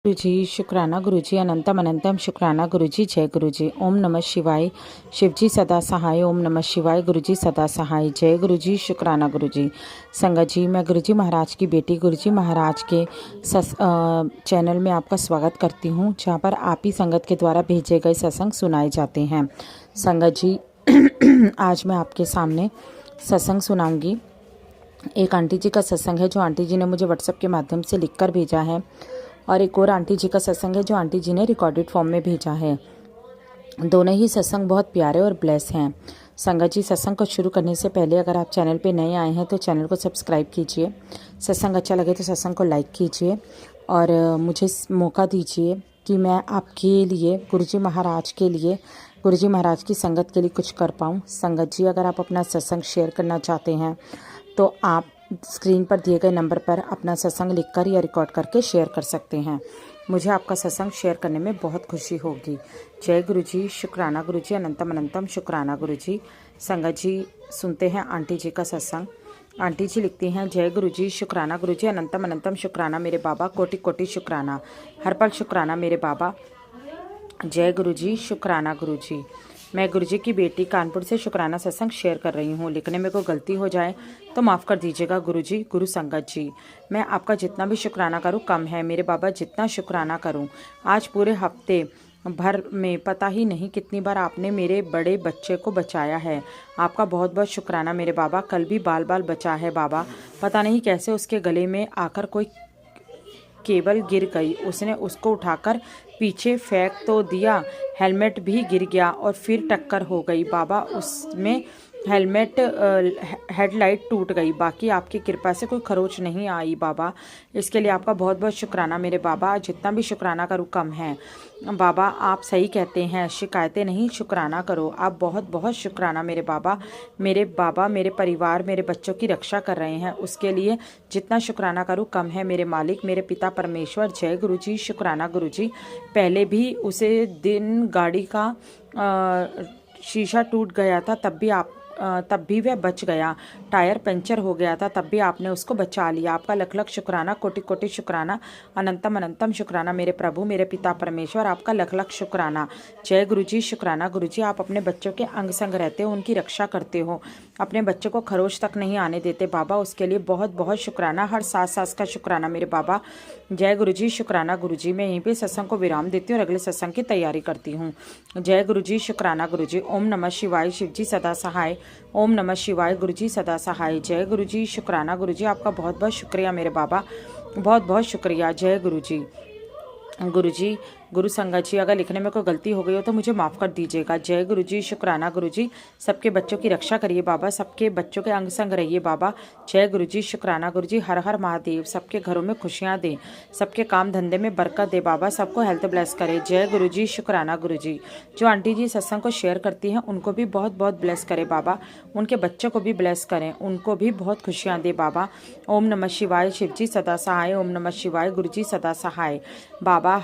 गुरुजी शुक्राना गुरुजी अनंतम अनंतम शुक्राना गुरुजी जय गुरुजी। ओम नमः शिवाय शिवजी सदा सहाय। ओम नमः शिवाय गुरुजी सदा सहाय। जय गुरुजी शुक्राना गुरुजी। संगत जी, मैं गुरुजी महाराज की बेटी गुरुजी महाराज के चैनल में आपका स्वागत करती हूँ, जहाँ पर आप ही संगत के द्वारा भेजे गए सत्संग सुनाए जाते हैं। संगत जी आज मैं आपके सामने सत्संग सुनाऊंगी। एक आंटी जी का सत्संग है जो आंटी जी ने मुझे व्हाट्सएप के माध्यम से लिखकर भेजा है, और एक और आंटी जी का सत्संग है जो आंटी जी ने रिकॉर्डेड फॉर्म में भेजा है। दोनों ही सत्संग बहुत प्यारे और ब्लेस हैं। संगत जी, सत्संग को शुरू करने से पहले अगर आप चैनल पे नए आए हैं तो चैनल को सब्सक्राइब कीजिए। सत्संग अच्छा लगे तो सत्संग को लाइक कीजिए और मुझे मौका दीजिए कि मैं आपके लिए, गुरुजी महाराज के लिए, गुरुजी महाराज की संगत के लिए कुछ कर पाऊँ। संगत जी, अगर आप अपना सत्संग शेयर करना चाहते हैं तो आप स्क्रीन पर दिए गए नंबर पर अपना सत्संग लिखकर या रिकॉर्ड करके शेयर कर सकते हैं। मुझे आपका सत्संग शेयर करने में बहुत खुशी होगी। जय गुरुजी शुक्राना गुरुजी अनंतम अनंतम शुक्राना गुरुजी। संगत जी, सुनते हैं आंटी जी का सत्संग। आंटी जी लिखती हैं, जय गुरुजी शुक्राना गुरुजी अनंतम अनंतम शुक्राना मेरे बाबा, कोटि कोटि शुक्राना, हर पल शुक्राना मेरे बाबा। जय गुरुजी शुक्राना गुरुजी। मैं गुरुजी की बेटी कानपुर से शुक्राना सत्संग शेयर कर रही हूँ। लिखने में कोई गलती हो जाए तो माफ़ कर दीजिएगा गुरुजी। गुरु संगत जी, मैं आपका जितना भी शुक्राना करूँ कम है मेरे बाबा, जितना शुक्राना करूँ। आज पूरे हफ्ते भर में पता ही नहीं कितनी बार आपने मेरे बड़े बच्चे को बचाया है। आपका बहुत बहुत शुक्राना मेरे बाबा। कल भी बाल बाल बचा है बाबा, पता नहीं कैसे उसके गले में आकर कोई केबल गिर गई। उसने उसको उठाकर पीछे फेंक तो दिया, हेलमेट भी गिर गया और फिर टक्कर हो गई बाबा। उसमें हेलमेट हेडलाइट टूट गई। बाकी आपकी कृपा से कोई खरोच नहीं आई बाबा। इसके लिए आपका बहुत बहुत शुक्राना मेरे बाबा। जितना भी शुक्राना करूँ कम है बाबा। आप सही कहते हैं, शिकायतें नहीं शुक्राना करो। आप बहुत बहुत शुक्राना मेरे बाबा। मेरे बाबा मेरे परिवार, मेरे बच्चों की रक्षा कर रहे हैं, उसके लिए जितना शुक्राना करूँ कम है मेरे मालिक, मेरे पिता परमेश्वर। जय गुरुजी शुक्राना गुरुजी। पहले भी उसे दिन गाड़ी का शीशा टूट गया था, तब भी वह बच गया। टायर पंचर हो गया था, तब भी आपने उसको बचा लिया। आपका लख लख शुक्राना, कोटि कोटि शुक्राना, अनंतम अनंतम शुक्राना मेरे प्रभु, मेरे पिता परमेश्वर। आपका लख लख शुक्राना। जय गुरुजी शुक्राना गुरुजी। आप अपने बच्चों के अंग संग रहते हो, उनकी रक्षा करते हो, अपने बच्चों को खरोच तक नहीं आने देते बाबा। उसके लिए बहुत बहुत शुक्राना। हर सांस सांस का शुक्राना मेरे बाबा। जय गुरुजी शुक्राना गुरुजी। मैं यहीं पे सत्संग को विराम देती हूँ और अगले सत्संग की तैयारी करती हूँ। जय गुरुजी शुक्राना गुरुजी। ओम नमः शिवाय शिवजी सदा सहाय। ओम नमः शिवाय गुरुजी सदा सहाय। जय गुरुजी शुक्राना गुरुजी। आपका बहुत बहुत शुक्रिया मेरे बाबा, बहुत बहुत शुक्रिया। जय गुरुजी। गुरुजी, गुरु संगत जी, अगर लिखने में कोई गलती हो गई हो तो मुझे माफ़ कर दीजिएगा। जय गुरुजी शुक्राना गुरुजी। सबके बच्चों की रक्षा करिए बाबा, सबके बच्चों के अंग संग रहिए बाबा। जय गुरुजी शुक्राना गुरुजी। हर हर महादेव। सबके घरों में खुशियाँ दे, सबके काम धंधे में बरकत दे बाबा, सबको हेल्थ ब्लेस करे। जय गुरुजी शुक्राना गुरुजी। जो आंटी जी सत्संग को शेयर करती हैं उनको भी बहुत बहुत ब्लेस करे बाबा, उनके बच्चों को भी ब्लेस करें, उनको भी बहुत खुशियाँ दे बाबा। ओम नमः शिवाय शिवजी सदा सहाय। ओम नमः शिवाय गुरुजी सदा सहाय बाबा।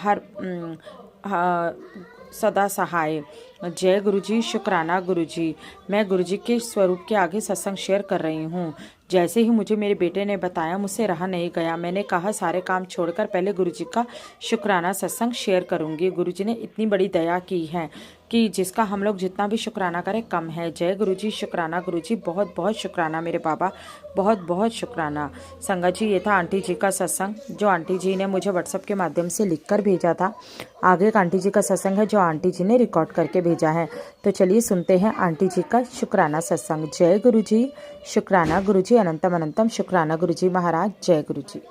सदा सहाय। जय गुरुजी शुक्राना गुरुजी। मैं गुरुजी के स्वरूप के आगे सत्संग शेयर कर रही हूँ। जैसे ही मुझे मेरे बेटे ने बताया, मुझसे रहा नहीं गया। मैंने कहा सारे काम छोड़कर पहले गुरुजी का शुक्राना सत्संग शेयर करूँगी। गुरुजी ने इतनी बड़ी दया की है कि जिसका हम लोग जितना भी शुक्राना करें कम है। जय गुरुजी शुक्राना गुरुजी। बहुत बहुत शुक्राना मेरे बाबा, बहुत बहुत शुक्राना। संगत जी, ये था आंटी जी का सत्संग जो आंटी जी ने मुझे व्हाट्सएप के माध्यम से लिखकर भेजा था। आगे एक आंटी जी का सत्संग है जो आंटी जी ने रिकॉर्ड करके भेजा है। तो चलिए सुनते हैं आंटी जी का शुक्राना सत्संग। जय गुरुजी शुक्राना गुरुजी अनंतम अनंतम शुक्राना गुरुजी महाराज। जय गुरुजी।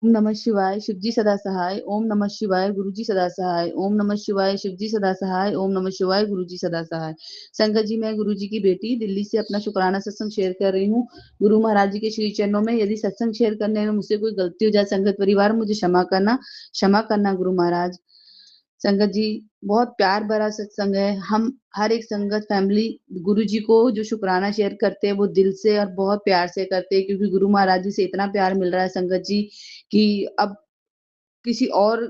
ओम नमः शिवाय शिवजी सदा सहाय। ओम नमः शिवाय गुरुजी सदा सहाय। ओम नमः शिवाय शिवजी सदा सहाय। ओम नमः शिवाय गुरुजी सदा सहाय। संगत जी, मैं गुरुजी की बेटी दिल्ली से अपना शुक्राना सत्संग शेयर कर रही हूँ गुरु महाराज जी के श्री चरणों में। यदि सत्संग शेयर करने में मुझसे कोई गलती हो जाए संगत परिवार, मुझे क्षमा करना गुरु महाराज। संगत जी, बहुत प्यार भरा सत्संग है। हम हर एक संगत फैमिली गुरु जी को जो शुक्राना शेयर करते हैं वो दिल से और बहुत प्यार से करते हैं, क्योंकि गुरु महाराज जी से इतना प्यार मिल रहा है संगत जी कि अब किसी और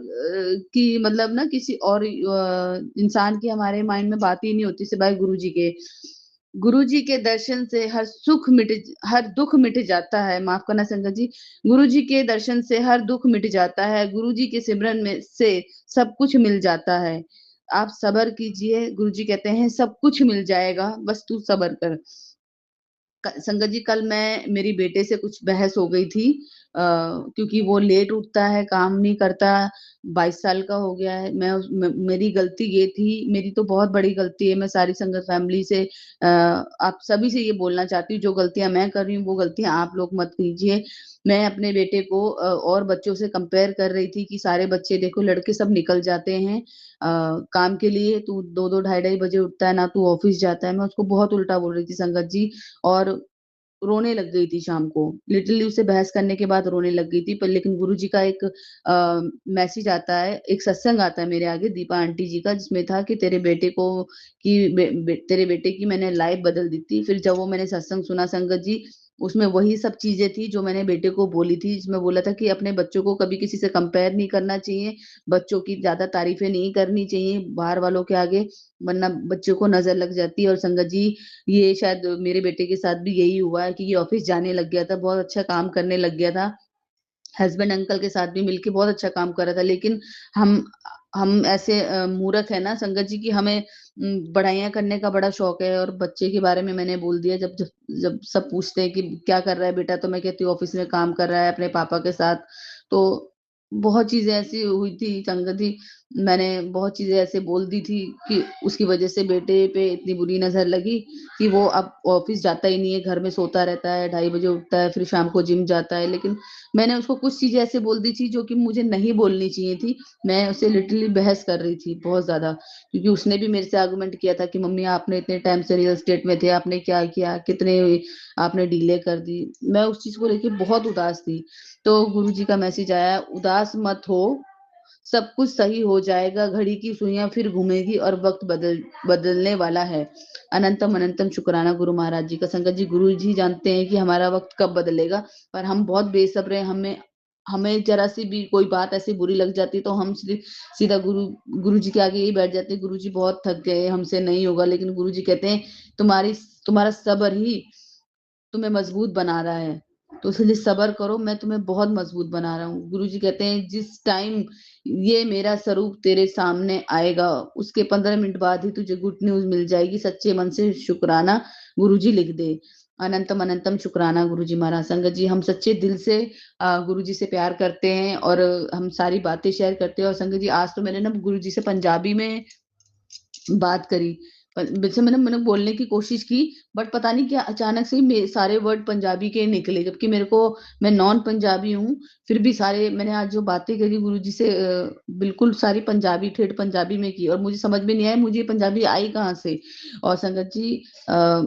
की मतलब ना किसी और इंसान की हमारे माइंड में बात ही नहीं होती सिवाय गुरु जी के। गुरु जी के दर्शन से हर दुख मिट जाता है। माफ करना संगत जी। गुरु जी के दर्शन से हर दुख मिट जाता है। गुरु जी के सिमरन में से सब कुछ मिल जाता है। आप सब्र कीजिए, गुरु जी कहते हैं सब कुछ मिल जाएगा, बस तू सब्र कर। संगत जी, कल मैं मेरी बेटे से कुछ बहस हो गई थी, क्योंकि वो लेट उठता है, काम नहीं करता, 22 साल का हो गया है। मेरी गलती ये थी, मेरी तो बहुत बड़ी गलती है। मैं सारी संगत फैमिली से, आप सभी से ये बोलना चाहती हूँ, जो गलतियां मैं कर रही हूँ वो गलतियां आप लोग मत कीजिए। मैं अपने बेटे को और बच्चों से कंपेयर कर रही थी कि सारे बच्चे देखो, लड़के सब निकल जाते हैं काम के लिए, तू 2-2 ढाई-ढाई बजे उठता है ना, तू ऑफिस जाता है। मैं उसको बहुत उल्टा बोल रही थी संगत जी, और रोने लग गई थी शाम को। लिटरली उससे बहस करने के बाद रोने लग गई थी। पर लेकिन गुरुजी का एक मैसेज आता है, एक सत्संग आता है मेरे आगे दीपा आंटी जी का, जिसमें था कि तेरे बेटे को तेरे बेटे की मैंने लाइफ बदल दी थी। फिर जब वो मैंने सत्संग सुना संगत जी, उसमें वही सब चीजें थी जो मैंने बेटे को बोली थी, जिसमें बोला था कि अपने बच्चों को कभी किसी से कंपेयर नहीं करना चाहिए, बच्चों की ज्यादा तारीफें नहीं करनी चाहिए बाहर वालों के आगे, वरना बच्चों को नजर लग जाती है। और संगत जी, ये शायद मेरे बेटे के साथ भी यही हुआ है कि ये ऑफिस जाने लग गया था, बहुत अच्छा काम करने लग गया था, हस्बैंड अंकल के साथ भी मिलके बहुत अच्छा काम कर रहा था। लेकिन हम हम ऐसे मूर्ख है ना संगत जी, की हमें बढ़ाइयाँ करने का बड़ा शौक है। और बच्चे के बारे में मैंने बोल दिया, जब जब जब सब पूछते हैं कि क्या कर रहा है बेटा, तो मैं कहती हूँ ऑफिस में काम कर रहा है अपने पापा के साथ। तो बहुत चीजें ऐसी हुई थी संगत जी, मैंने बहुत चीजें ऐसे बोल दी थी कि उसकी वजह से बेटे पे इतनी बुरी नजर लगी कि वो अब ऑफिस जाता ही नहीं है, घर में सोता रहता है, 2:30 बजे उठता है, फिर शाम को जिम जाता है। लेकिन मैंने उसको कुछ चीजें ऐसे बोल दी थी जो कि मुझे नहीं बोलनी चाहिए थी। मैं उससे लिटरली बहस कर रही थी बहुत ज्यादा, क्योंकि उसने भी मेरे से आर्गुमेंट किया था कि मम्मी आपने इतने टाइम से रियल एस्टेट में थे, आपने क्या किया, कितने आपने डीले कर दी। मैं उस चीज को लेके बहुत उदास थी। तो गुरु जी का मैसेज आया, उदास मत हो, सब कुछ सही हो जाएगा, घड़ी की सुइयां फिर घूमेगी और वक्त बदलने वाला है। अनंतम अनंतम शुक्राना गुरु महाराज जी का। संगत जी, गुरु जी जानते हैं कि हमारा वक्त कब बदलेगा, पर हम बहुत बेसब्र हैं। हमें हमें जरा सी भी कोई बात ऐसी बुरी लग जाती तो हम सीधा गुरु जी के आगे ही बैठ जाते, गुरु जी बहुत थक गए, हमसे नहीं होगा। लेकिन गुरु जी कहते हैं तुम्हारा सब्र ही तुम्हें मजबूत बना रहा है, तो इसलिए सब्र करो, मैं तुम्हें बहुत मजबूत बना रहा हूँ। गुरु जी कहते हैं जिस टाइम ये मेरा स्वरूप तेरे सामने आएगा, उसके 15 मिनट बाद ही तुझे गुड न्यूज मिल जाएगी, सच्चे मन से शुक्राना गुरु जी लिख दे। अनंतम अनंतम शुक्राना गुरु जी महाराज। संगत जी, हम सच्चे दिल से गुरु जी से प्यार करते हैं, और हम सारी बातें शेयर करते हैं। और संगत जी, आज तो मैंने ना गुरु जी से पंजाबी में बात करी, वैसे मैंने मैंने बोलने की कोशिश की, बट पता नहीं क्या अचानक से ही सारे वर्ड पंजाबी के निकले, जबकि मेरे को, मैं नॉन पंजाबी हूँ, फिर भी सारे मैंने आज जो बातें करी गुरुजी से, बिल्कुल सारी पंजाबी, ठेठ पंजाबी में की, और मुझे समझ में नहीं आया मुझे ये पंजाबी आई कहाँ से। और संगत जी, अ,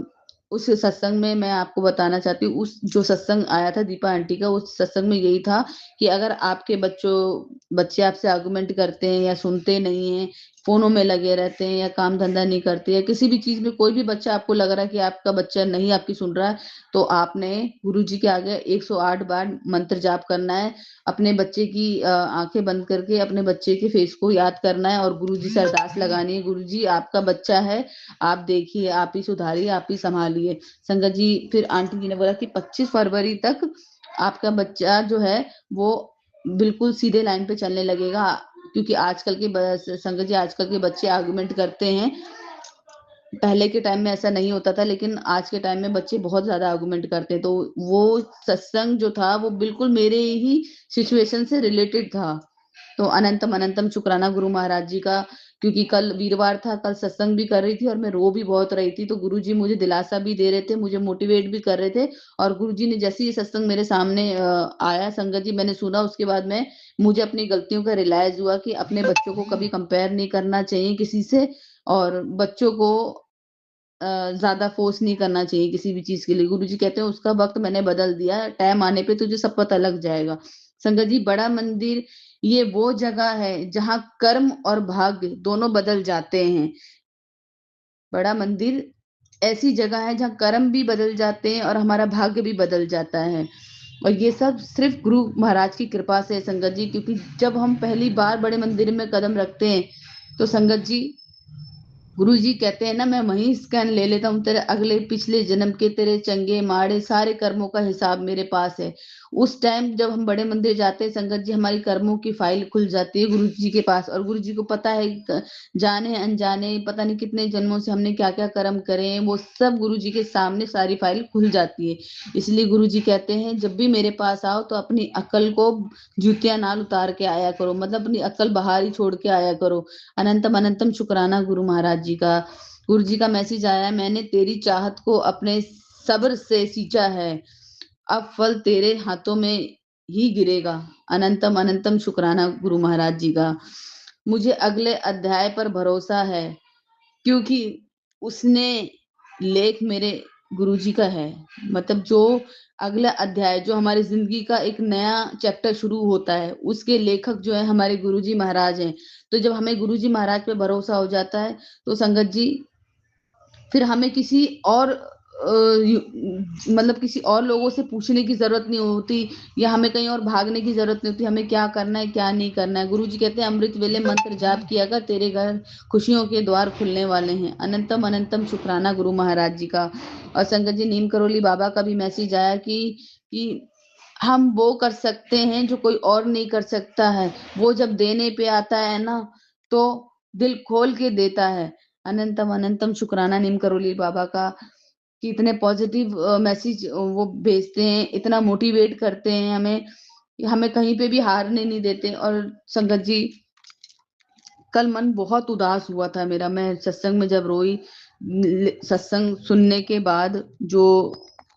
उस सत्संग में मैं आपको बताना चाहती हूँ, उस जो सत्संग आया था दीपा आंटी का, उस सत्संग में यही था कि अगर आपके बच्चे आपसे आर्गुमेंट करते हैं या सुनते नहीं है, फोनों में लगे रहते हैं या काम धंधा नहीं करते, या किसी भी चीज में कोई भी बच्चा आपको लग रहा है कि आपका बच्चा नहीं आपकी सुन रहा है, तो आपने गुरु जी के आगे 108 बार मंत्र जाप करना है। अपने बच्चे की आंखें बंद करके अपने बच्चे के फेस को याद करना है, और गुरु जी से अरदास लगानी है, गुरु जी आपका बच्चा है, आप देखिए, आप ही सुधारिए, आप ही संभालिए। संगत जी, फिर आंटी जी ने बोला कि 25 फरवरी तक आपका बच्चा जो है वो बिल्कुल सीधे लाइन पे चलने लगेगा, क्योंकि आजकल के संगत जी, आजकल के बच्चे आर्गुमेंट करते हैं। पहले के टाइम में ऐसा नहीं होता था, लेकिन आज के टाइम में बच्चे बहुत ज्यादा आर्गुमेंट करते हैं। तो वो सत्संग जो था वो बिल्कुल मेरे ही सिचुएशन से रिलेटेड था। तो अनंतम अनंतम शुक्राना गुरु महाराज जी का, क्योंकि कल वीरवार था, कल सत्संग भी कर रही थी और मैं रो भी बहुत रही थी, तो गुरु जी मुझे दिलासा भी दे रहे थे, मुझे मोटिवेट भी कर रहे थे। और गुरु जी ने जैसे ये सत्संग मेरे सामने आया संगत जी, मैंने सुना, उसके बाद में मुझे अपनी गलतियों का रियलाइज हुआ कि अपने बच्चों को कभी कंपेयर नहीं करना चाहिए किसी से, और बच्चों को ज्यादा फोर्स नहीं करना चाहिए किसी भी चीज के लिए। गुरु जी कहते हैं उसका वक्त मैंने बदल दिया, टाइम आने पे तुझे सब पता लग जाएगा। संगत जी, बड़ा मंदिर ये वो जगह है जहाँ कर्म और भाग्य दोनों बदल जाते हैं। बड़ा मंदिर ऐसी जगह है जहाँ कर्म भी बदल जाते हैं और हमारा भाग्य भी बदल जाता है। और ये सब सिर्फ गुरु महाराज की कृपा से है संगत जी, क्योंकि जब हम पहली बार बड़े मंदिर में कदम रखते हैं तो संगत जी, गुरुजी कहते हैं ना, मैं वहीं स्कैन ले लेता हूँ, तेरे अगले पिछले जन्म के तेरे चंगे माड़े सारे कर्मों का हिसाब मेरे पास है। उस टाइम जब हम बड़े मंदिर जाते हैं संगत जी, हमारी कर्मों की फाइल खुल जाती है गुरुजी के पास, और गुरुजी को पता है जाने अनजाने पता नहीं कितने जन्मों से हमने क्या क्या कर्म करे हैं, वो सब गुरुजी के सामने सारी फाइल खुल जाती है। इसलिए गुरुजी कहते हैं जब भी मेरे पास आओ तो अपनी अक्ल को जूतियां नाल उतार के आया करो, मतलब अपनी अक्ल बाहर ही छोड़ के आया करो। अनंतम अनंतम शुक्राना गुरु महाराज जी का। गुरु जी का मैसेज आया, मैंने तेरी चाहत को अपने सब्र से सींचा है, अब फल तेरे हाथों में ही गिरेगा। अनंतम अनंतम शुक्राना गुरु महाराज जी का। मुझे अगले अध्याय पर भरोसा है, क्योंकि उसने लेख मेरे गुरुजी का है। मतलब जो अगला अध्याय जो हमारी जिंदगी का एक नया चैप्टर शुरू होता है, उसके लेखक जो है हमारे गुरुजी महाराज हैं। तो जब हमें गुरुजी महाराज पे भरोसा हो जाता है तो संगत जी फिर हमें किसी और मतलब किसी और लोगों से पूछने की जरूरत नहीं होती, या हमें कहीं और भागने की जरूरत नहीं होती, हमें क्या करना है क्या नहीं करना है। गुरु जी कहते हैं अमृत वेले मंत्र जाप किया कर, तेरे घर खुशियों के द्वार खुलने वाले हैं। अनंतम अनंतम शुक्राना गुरु महाराज जी का। और संगत जी नीम करोली बाबा का भी मैसेज आया कि हम वो कर सकते हैं जो कोई और नहीं कर सकता है। वो जब देने पे आता है ना, तो दिल खोल के देता है। अनंतम अनंतम शुक्राना नीम करोली बाबा का कि इतने पॉजिटिव मैसेज वो भेजते हैं, इतना मोटिवेट करते हैं हमें, हमें कहीं पे भी हारने नहीं देते। और संगत जी कल मन बहुत उदास हुआ था मेरा, मैं सत्संग में जब रोई, सत्संग सुनने के बाद जो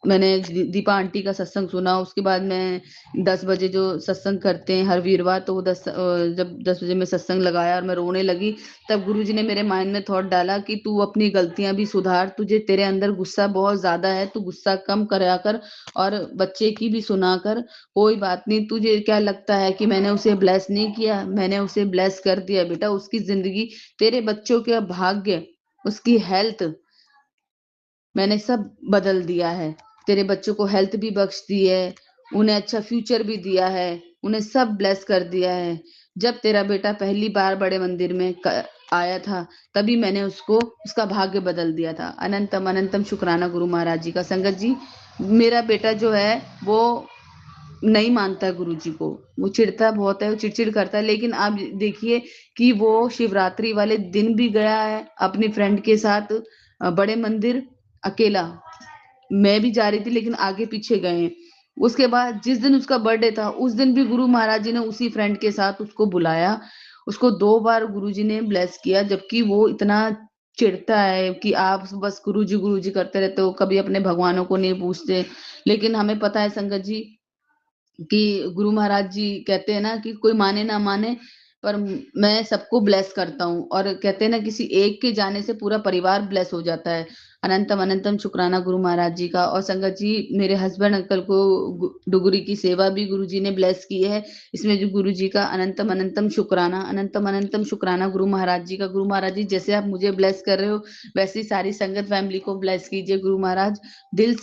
मैंने दीपा आंटी का सत्संग सुना, उसके बाद मैं 10 बजे जो सत्संग करते हैं हर वीरवार, तो वो जब 10 बजे मैं सत्संग लगाया और मैं रोने लगी, तब गुरुजी ने मेरे माइंड में थॉट डाला कि तू अपनी गलतियां भी सुधार, तुझे तेरे अंदर गुस्सा बहुत ज्यादा है, तू गुस्सा कम करा कर और बच्चे की भी सुना कर। कोई बात नहीं, तुझे क्या लगता है कि मैंने उसे ब्लेस नहीं किया? मैंने उसे ब्लेस कर दिया बेटा, उसकी जिंदगी, तेरे बच्चों के भाग्य, उसकी हेल्थ मैंने सब बदल दिया है। तेरे बच्चों को हेल्थ भी बख्श दी है, उन्हें अच्छा फ्यूचर भी दिया है, उन्हें सब ब्लेस कर दिया है। जब तेरा बेटा पहली बार बड़े मंदिर में आया था, तभी मैंने उसको उसका भाग्य बदल दिया था। अनंतम अनंतम शुक्राना गुरु महाराज जी का। संगत जी मेरा बेटा जो है वो नहीं मानता गुरुजी को, वो चिढ़ता बहुत है, वो चिड़चिड़ करता है। लेकिन आप देखिए कि वो शिवरात्रि वाले दिन भी गया है अपनी फ्रेंड के साथ बड़े मंदिर अकेला। मैं भी जा रही थी लेकिन आगे पीछे गए हैं। उसके बाद जिस दिन उसका बर्थडे था, उस दिन भी गुरु महाराज जी ने उसी फ्रेंड के साथ उसको बुलाया, उसको 2 बार गुरुजी ने ब्लेस किया, जबकि वो इतना चिढ़ता है कि आप बस गुरुजी करते रहते हो, कभी अपने भगवानों को नहीं पूछते। लेकिन हमें पता है संगत जी कि गुरु महाराज जी कहते हैं ना कि कोई माने ना माने, पर मैं सबको ब्लेस करता हूँ, और कहते हैं ना किसी एक के जाने से पूरा परिवार ब्लेस हो जाता है। अनंतम अनंतम शुक्राना गुरु महाराज जी का। और संगत जी मेरे हस्बैंड अंकल को डुगरी की सेवा भी गुरु जी ने ब्लेस की है, इसमें जो गुरु जी का अनंतम अनंतम शुक्राना, अनंतम अनंतम शुक्राना गुरु महाराज जी का। गुरु महाराज जी जैसे आप मुझे ब्लेस कर रहे हो, वैसे ही सारी संगत फैमिली को ब्लेस कीजिए गुरु महाराज। दिल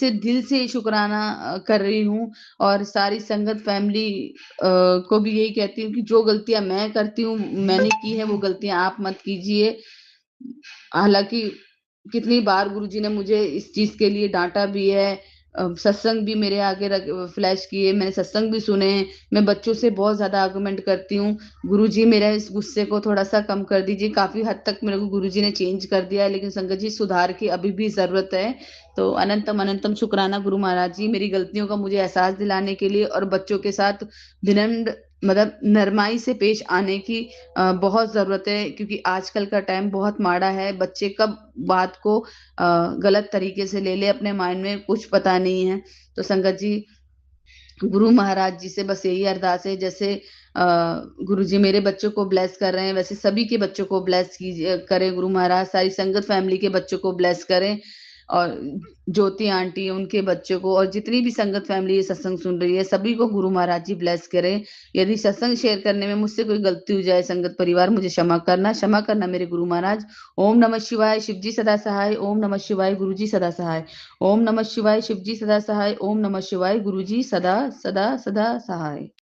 से शुक्राना कर रही हूँ। और सारी संगत फैमिली को भी यही कहती हूँ कि जो गलतियां मैं करती हूँ, मैंने की है, वो गलतियां आप मत कीजिए। हालांकि कितनी बार गुरुजी ने मुझे इस चीज के लिए डांटा भी है, सत्संग भी मेरे आगे फ्लैश किए, मैंने सत्संग भी सुने हैं। मैं बच्चों से बहुत ज्यादा आर्गुमेंट करती हूँ। गुरुजी मेरा इस गुस्से को थोड़ा सा कम कर दीजिए। काफी हद तक मेरे को गुरुजी ने चेंज कर दिया है, लेकिन संगत जी सुधार की अभी भी जरूरत है। तो अनंतम अनंतम शुक्राना गुरु महाराज जी, मेरी गलतियों का मुझे एहसास दिलाने के लिए, और बच्चों के साथ विनम्र मतलब नरमाई से पेश आने की बहुत जरूरत है, क्योंकि आजकल का टाइम बहुत माड़ा है। बच्चे कब बात को गलत तरीके से ले ले अपने माइंड में कुछ पता नहीं है। तो संगत जी गुरु महाराज जी से बस यही अरदास है, जैसे गुरु जी मेरे बच्चों को ब्लेस कर रहे हैं, वैसे सभी के बच्चों को ब्लेस कीजिए, करें गुरु महाराज। सारी संगत फैमिली के बच्चों को ब्लेस करें, और ज्योति आंटी उनके बच्चों को, और जितनी भी संगत फैमिली ये सत्संग सुन रही है, सभी को गुरु महाराज जी ब्लेस करें। यदि सत्संग शेयर करने में मुझसे कोई गलती हो जाए संगत परिवार, मुझे क्षमा करना मेरे गुरु महाराज। ओम नमः शिवाय, शिव जी सदा सहाय। ओम नमः शिवाय, गुरु जी सदा सहाय। ओम नमः शिवाय, शिव जी सदा सहाय। ओम नमः शिवाय, गुरु जी सदा सदा सदा सहाय।